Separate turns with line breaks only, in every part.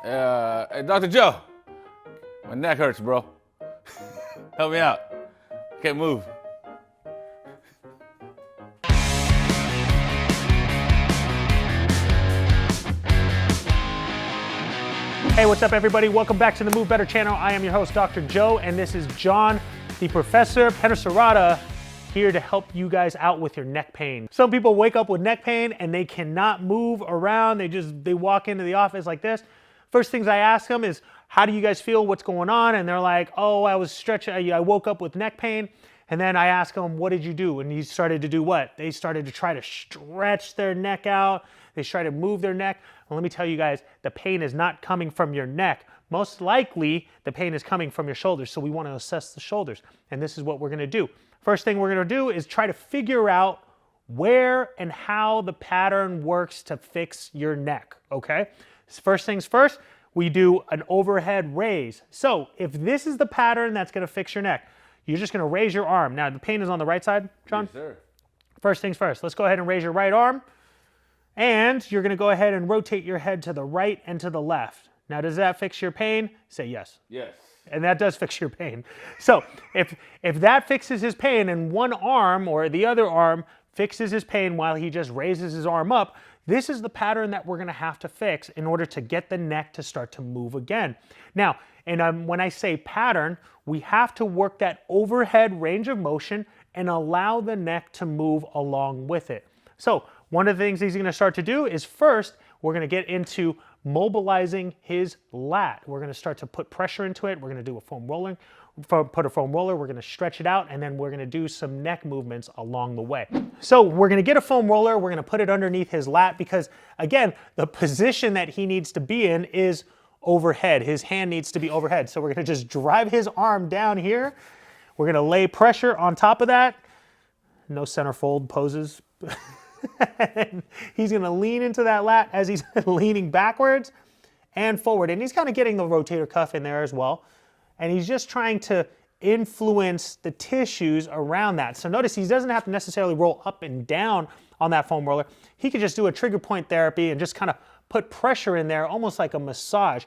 Hey, Dr. Joe, my neck hurts, bro. Help me out. Can't move.
Hey, what's up, everybody? Welcome back to the Move Better channel. I am your host, Dr. Joe, and this is John, the Professor Penasarada, here to help you guys out with your neck pain. Some people wake up with neck pain and they cannot move around. They walk into the office like this. First things I ask them is, how do you guys feel? What's going on? And they're like, oh, I was stretching. I woke up with neck pain. And then I ask them, what did you do? And he started to do what? They started to try to stretch their neck out. They try to move their neck. And let me tell you guys, the pain is not coming from your neck. Most likely, the pain is coming from your shoulders. So we want to assess the shoulders. And this is what we're going to do. First thing we're going to do is try to figure out where and how the pattern works to fix your neck, okay? First things first, we do an overhead raise. So if this is the pattern that's going to fix your neck, you're just going to raise your arm. Now, the pain is on the right side, John?
Yes, sir.
First things first, let's go ahead and raise your right arm. And you're going to go ahead and rotate your head to the right and to the left. Now, does that fix your pain? Say yes.
Yes.
And that does fix your pain. So if that fixes his pain and one arm or the other arm fixes his pain while he just raises his arm up, this is the pattern that we're going to have to fix in order to get the neck to start to move again. Now, and when I say pattern, we have to work that overhead range of motion and allow the neck to move along with it. So one of the things he's going to start to do is first, we're going to get into mobilizing his lat. We're going to start to put pressure into it. We're going to do a foam roller. Put a foam roller, we're going to stretch it out, and then we're going to do some neck movements along the way. So we're going to get a foam roller, we're going to put it underneath his lat because, again, the position that he needs to be in is overhead. His hand needs to be overhead. So we're going to just drive his arm down here. We're going to lay pressure on top of that. No centerfold poses. And he's going to lean into that lat as he's leaning backwards and forward. And he's kind of getting the rotator cuff in there as well. And he's just trying to influence the tissues around that. So notice he doesn't have to necessarily roll up and down on that foam roller. He could just do a trigger point therapy and just kind of put pressure in there, almost like a massage.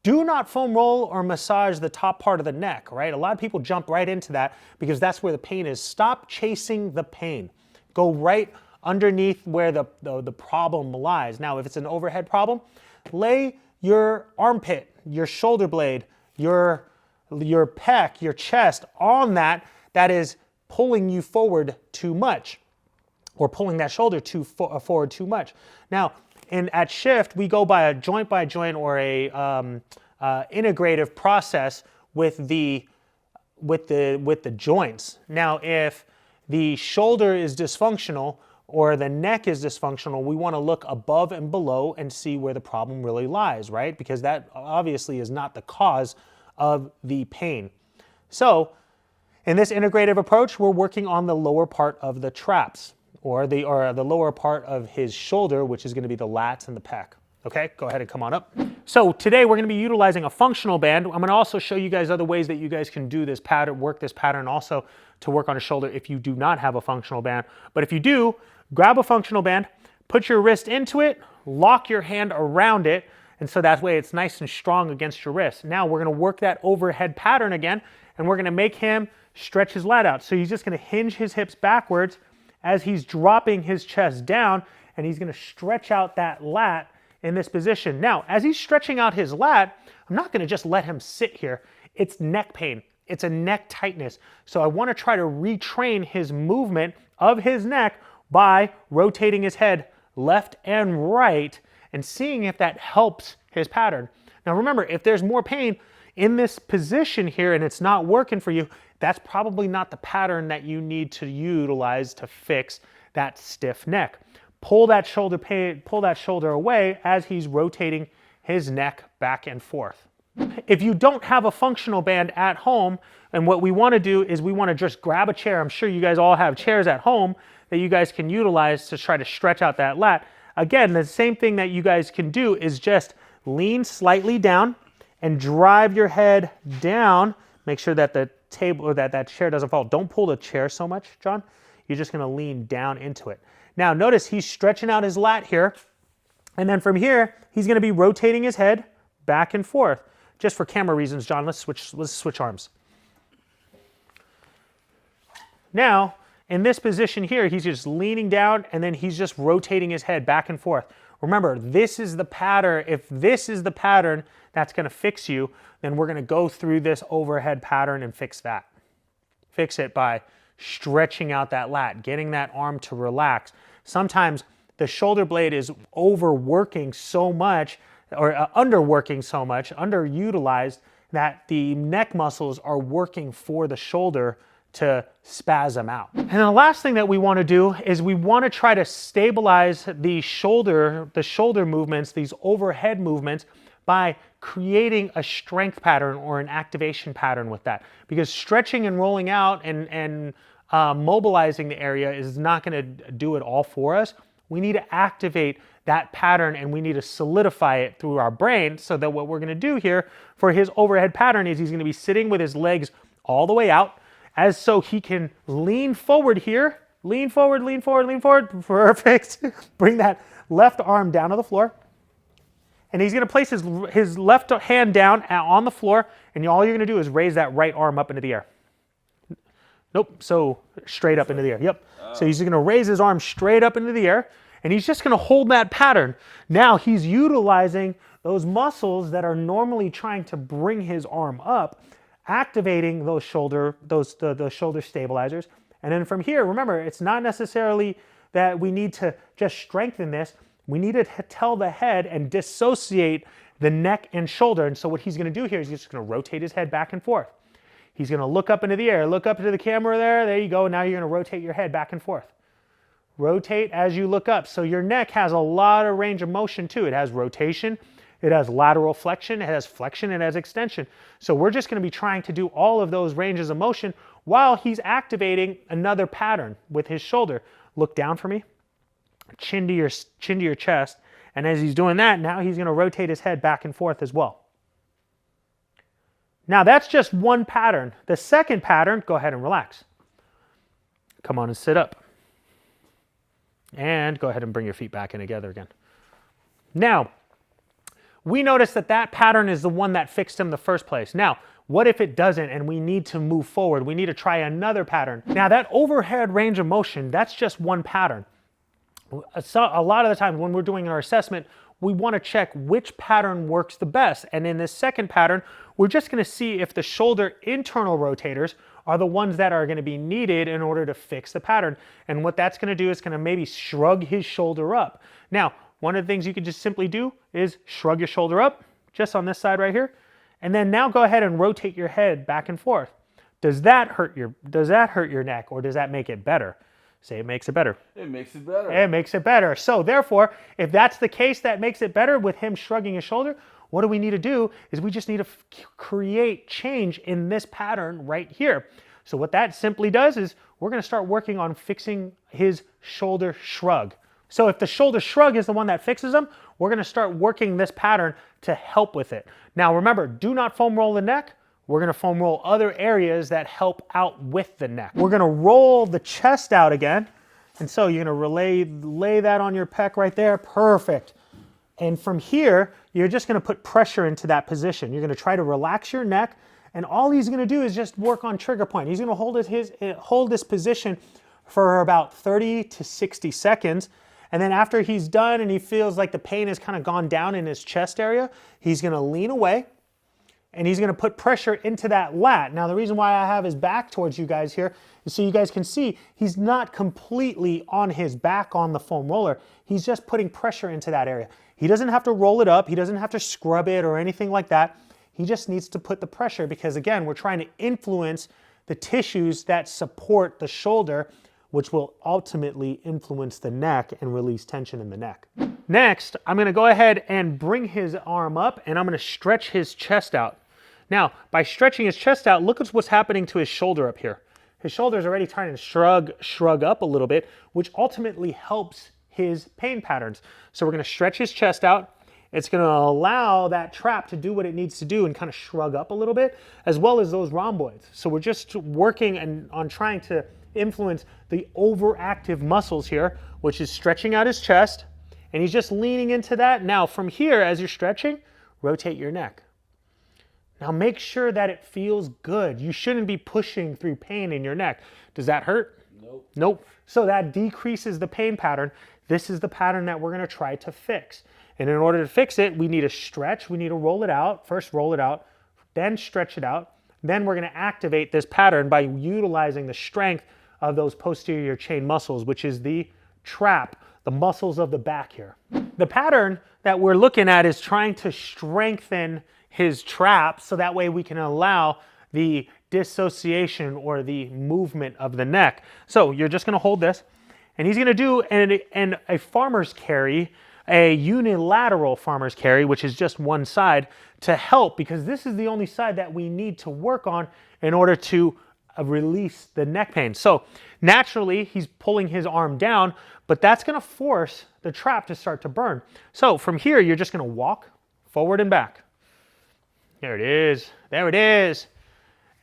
Do not foam roll or massage the top part of the neck, right? A lot of people jump right into that because that's where the pain is. Stop chasing the pain. Go right underneath where the problem lies. Now, if it's an overhead problem, lay your armpit, your shoulder blade, your pec, your chest on that is pulling you forward too much or pulling that shoulder forward too much. Now, at Shift, we go by joint or a integrative process with the joints. Now, if the shoulder is dysfunctional or the neck is dysfunctional, we want to look above and below and see where the problem really lies, right? Because that obviously is not the cause of the pain. So in this integrative approach, we're working on the lower part of the traps or the lower part of his shoulder, which is going to be the lats and the pec. Okay, go ahead and come on up. So today we're going to be utilizing a functional band. I'm going to also show you guys other ways that you guys can do this pattern, work this pattern also to work on a shoulder if you do not have a functional band. But if you do, grab a functional band, put your wrist into it, lock your hand around it, and so that way it's nice and strong against your wrist. Now we're going to work that overhead pattern again, and we're going to make him stretch his lat out. So he's just going to hinge his hips backwards as he's dropping his chest down, and he's going to stretch out that lat in this position. Now, as he's stretching out his lat, I'm not going to just let him sit here. It's neck pain. It's a neck tightness. So I want to try to retrain his movement of his neck by rotating his head left and right and seeing if that helps his pattern. Now remember, if there's more pain in this position here and it's not working for you, that's probably not the pattern that you need to utilize to fix that stiff neck. Pull that shoulder away as he's rotating his neck back and forth. If you don't have a functional band at home, and what we want to do is we want to just grab a chair. I'm sure you guys all have chairs at home that you guys can utilize to try to stretch out that lat. Again, the same thing that you guys can do is just lean slightly down and drive your head down. Make sure that the table or that chair doesn't fall. Don't pull the chair so much, John. You're just going to lean down into it. Now notice he's stretching out his lat here. And then from here, he's going to be rotating his head back and forth. Just for camera reasons, John, let's switch arms. Now, in this position here, he's just leaning down and then he's just rotating his head back and forth. Remember, this is the pattern. If this is the pattern that's going to fix you, then we're going to go through this overhead pattern and fix that. Fix it by stretching out that lat, getting that arm to relax. Sometimes the shoulder blade is overworking so much, or underworking so much, underutilized, that the neck muscles are working for the shoulder to spasm out. And the last thing that we want to do is we want to try to stabilize the shoulder movements, these overhead movements, by creating a strength pattern or an activation pattern with that. Because stretching and rolling out and mobilizing the area is not going to do it all for us. We need to activate that pattern and we need to solidify it through our brain, so that what we're going to do here for his overhead pattern is he's going to be sitting with his legs all the way out, as so he can lean forward here, lean forward, lean forward, lean forward, perfect. Bring that left arm down to the floor. And he's going to place his left hand down on the floor, and all you're going to do is raise that right arm up into the air. Nope, so straight up into the air, yep. So he's going to raise his arm straight up into the air, and he's just going to hold that pattern. Now he's utilizing those muscles that are normally trying to bring his arm up, activating those shoulder stabilizers. And then from here, remember, it's not necessarily that we need to just strengthen this. We need to tell the head and dissociate the neck and shoulder. And so what he's going to do here is he's just going to rotate his head back and forth. He's going to look up into the air, look up into the camera there. There you go. Now you're going to rotate your head back and forth. Rotate as you look up. So your neck has a lot of range of motion too. It has rotation, it has lateral flexion, it has flexion, it has extension. So we're just going to be trying to do all of those ranges of motion while he's activating another pattern with his shoulder. Look down for me. Chin to your chest. And as he's doing that, now he's going to rotate his head back and forth as well. Now that's just one pattern. The second pattern, go ahead and relax. Come on and sit up. And go ahead and bring your feet back in together again. Now, we noticed that that pattern is the one that fixed him the first place. Now, what if it doesn't and we need to move forward? We need to try another pattern. Now that overhead range of motion, that's just one pattern. So a lot of the time when we're doing our assessment, we want to check which pattern works the best. And in this second pattern, we're just going to see if the shoulder internal rotators are the ones that are going to be needed in order to fix the pattern. And what that's going to do is going to maybe shrug his shoulder up. Now, one of the things you can just simply do is shrug your shoulder up, just on this side right here. And then now go ahead and rotate your head back and forth. Does that hurt your neck, or does that make it better? Say it makes it better.
It makes it better.
It makes it better. So therefore, if that's the case that makes it better with him shrugging his shoulder, what do we need to do is we just need to create change in this pattern right here. So what that simply does is we're going to start working on fixing his shoulder shrug. So if the shoulder shrug is the one that fixes them, we're going to start working this pattern to help with it. Now remember, do not foam roll the neck. We're going to foam roll other areas that help out with the neck. We're going to roll the chest out again. And so you're going to lay that on your pec right there. Perfect. And from here, you're just going to put pressure into that position. You're going to try to relax your neck. And all he's going to do is just work on trigger point. He's going to hold this position for about 30 to 60 seconds. And then after he's done and he feels like the pain has kind of gone down in his chest area, he's going to lean away. And he's going to put pressure into that lat. Now, the reason why I have his back towards you guys here is so you guys can see he's not completely on his back on the foam roller. He's just putting pressure into that area. He doesn't have to roll it up. He doesn't have to scrub it or anything like that. He just needs to put the pressure because, again, we're trying to influence the tissues that support the shoulder, which will ultimately influence the neck and release tension in the neck. Next, I'm going to go ahead and bring his arm up and I'm going to stretch his chest out. Now, by stretching his chest out, look at what's happening to his shoulder up here. His shoulder is already trying to shrug up a little bit, which ultimately helps his pain patterns. So we're going to stretch his chest out. It's going to allow that trap to do what it needs to do and kind of shrug up a little bit, as well as those rhomboids. So we're just working on trying to influence the overactive muscles here, which is stretching out his chest, and he's just leaning into that. Now from here, as you're stretching, rotate your neck. Now make sure that it feels good. You shouldn't be pushing through pain in your neck. Does that hurt?
Nope.
Nope. So that decreases the pain pattern. This is the pattern that we're going to try to fix. And in order to fix it, we need to stretch. We need to roll it out. First roll it out, then stretch it out. Then we're going to activate this pattern by utilizing the strength of those posterior chain muscles, which is the trap, the muscles of the back here. The pattern that we're looking at is trying to strengthen his trap so that way we can allow the dissociation or the movement of the neck. So you're just going to hold this, and he's going to do a farmer's carry, a unilateral farmer's carry, which is just one side, to help, because this is the only side that we need to work on in order to release the neck pain. So naturally he's pulling his arm down, but that's going to force the trap to start to burn. So from here, you're just going to walk forward and back. There it is. There it is.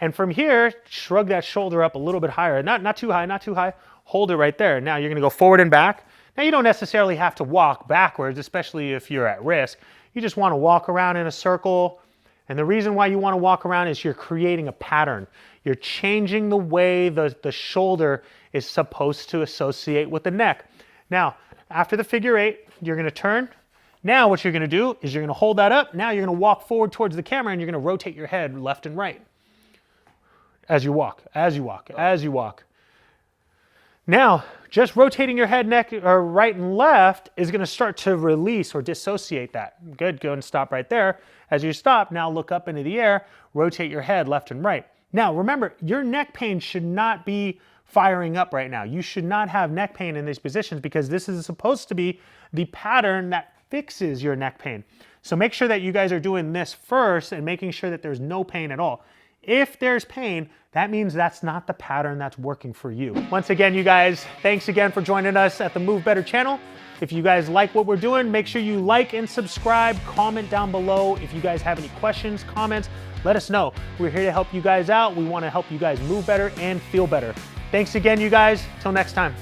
And from here, shrug that shoulder up a little bit higher. Not too high, not too high. Hold it right there. Now you're going to go forward and back. Now you don't necessarily have to walk backwards, especially if you're at risk. You just want to walk around in a circle. And the reason why you want to walk around is you're creating a pattern. You're changing the way the shoulder is supposed to associate with the neck. Now, after the figure 8, you're going to turn. Now what you're going to do is you're going to hold that up. Now you're going to walk forward towards the camera and you're going to rotate your head left and right as you walk, as you walk, as you walk. Now, just rotating your head, neck, or right and left is going to start to release or dissociate that. Good, go and stop right there. As you stop, now look up into the air, rotate your head left and right. Now, remember, your neck pain should not be firing up right now. You should not have neck pain in these positions because this is supposed to be the pattern that fixes your neck pain. So make sure that you guys are doing this first and making sure that there's no pain at all. If there's pain, that means that's not the pattern that's working for you. Once again, you guys, thanks again for joining us at the Move Better channel. If you guys like what we're doing, make sure you like and subscribe, comment down below. If you guys have any questions, comments, let us know. We're here to help you guys out. We want to help you guys move better and feel better. Thanks again, you guys. Till next time.